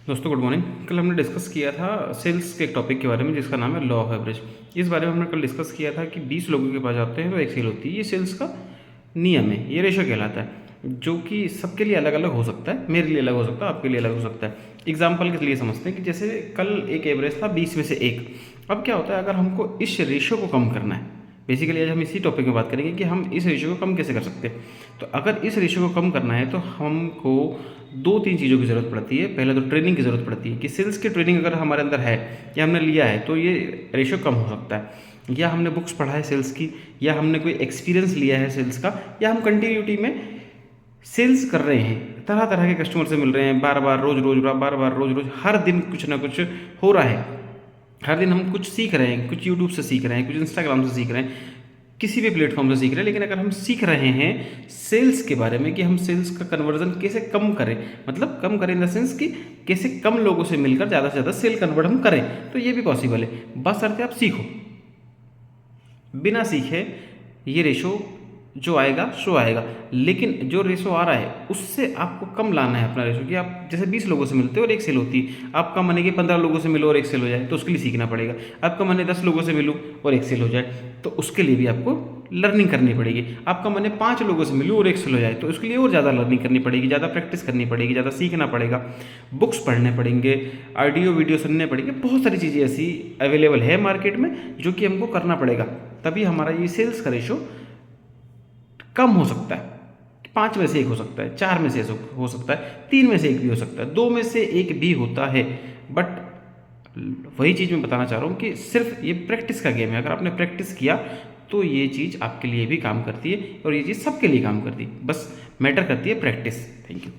दोस्तों good morning. कल हमने डिस्कस किया था सेल्स के एक टॉपिक के बारे में जिसका नाम है लॉ ऑफ एवरेज। इस बारे में हमने कल डिस्कस किया था कि 20 लोगों के पास आते हैं तो एक सेल होती है। ये सेल्स का नियम है, ये रेशो कहलाता है, जो कि सबके लिए अलग अलग हो सकता है। मेरे लिए अलग हो सकता है, आपके लिए अलग हो सकता है। एग्जाम्पल के लिए समझते हैं कि जैसे कल एक एवरेज था 20 में से एक। अब क्या होता है, अगर हमको इस रेशो को कम करना है, बेसिकली आज हम इसी टॉपिक में बात करेंगे कि हम इस रेशियो को कम कैसे कर सकते हैं। तो अगर इस रेशियो को कम करना है तो हमको दो तीन चीज़ों की ज़रूरत पड़ती है। पहले तो ट्रेनिंग की ज़रूरत पड़ती है कि सेल्स की ट्रेनिंग अगर हमारे अंदर है या हमने लिया है तो ये रेशियो कम हो सकता है। या हमने बुक्स पढ़ा है सेल्स की, या हमने कोई एक्सपीरियंस लिया है सेल्स का, या हम कंटिन्यूटी में सेल्स कर रहे हैं, तरह तरह के कस्टमर से मिल रहे हैं, बार बार रोज रोज बार बार रोज रोज हर दिन कुछ ना कुछ हो रहा है। हर दिन हम कुछ सीख रहे हैं, कुछ यूट्यूब से सीख रहे हैं, कुछ इंस्टाग्राम से सीख रहे हैं, किसी भी प्लेटफॉर्म से सीख रहे हैं। लेकिन अगर हम सीख रहे हैं सेल्स के बारे में कि हम सेल्स का कन्वर्जन कैसे कम करें, मतलब कम करें इन द सेंस कि कैसे कम लोगों से मिलकर ज़्यादा से ज़्यादा सेल कन्वर्ट हम करें, तो ये भी पॉसिबल है। बस अर्थ आप सीखो। बिना सीखे ये रेशो जो आएगा सो आएगा, लेकिन जो रेशो आ रहा है उससे आपको कम लाना है अपना रेशो। कि आप जैसे 20 लोगों से मिलते हो और एक सेल होती है, आपका मन है कि 15 लोगों से मिलो और एक सेल हो जाए, तो उसके लिए सीखना पड़ेगा। आपका मन है 10 लोगों से मिलूँ और एक सेल हो जाए, तो उसके लिए भी आपको लर्निंग करनी पड़ेगी। आपका मन है 5 लोगों से मिलूँ और एक सेल हो जाए, तो उसके लिए और ज़्यादा लर्निंग करनी पड़ेगी, ज़्यादा प्रैक्टिस करनी पड़ेगी, ज़्यादा सीखना पड़ेगा, बुक्स पढ़ने पड़ेंगे, ऑडियो वीडियो सुनने पड़ेंगे। बहुत सारी चीज़ें ऐसी अवेलेबल है मार्केट में जो कि हमको करना पड़ेगा, तभी हमारा ये सेल्स का रेशो कम हो सकता है। 5 में से एक हो सकता है, 4 में से हो सकता है, 3 में से एक भी हो सकता है, 2 में से एक भी होता है। बट वही चीज़ मैं बताना चाह रहा हूँ कि सिर्फ ये प्रैक्टिस का गेम है। अगर आपने प्रैक्टिस किया तो ये चीज़ आपके लिए भी काम करती है और ये चीज़ सबके लिए काम करती है। बस मैटर करती है प्रैक्टिस। Thank you.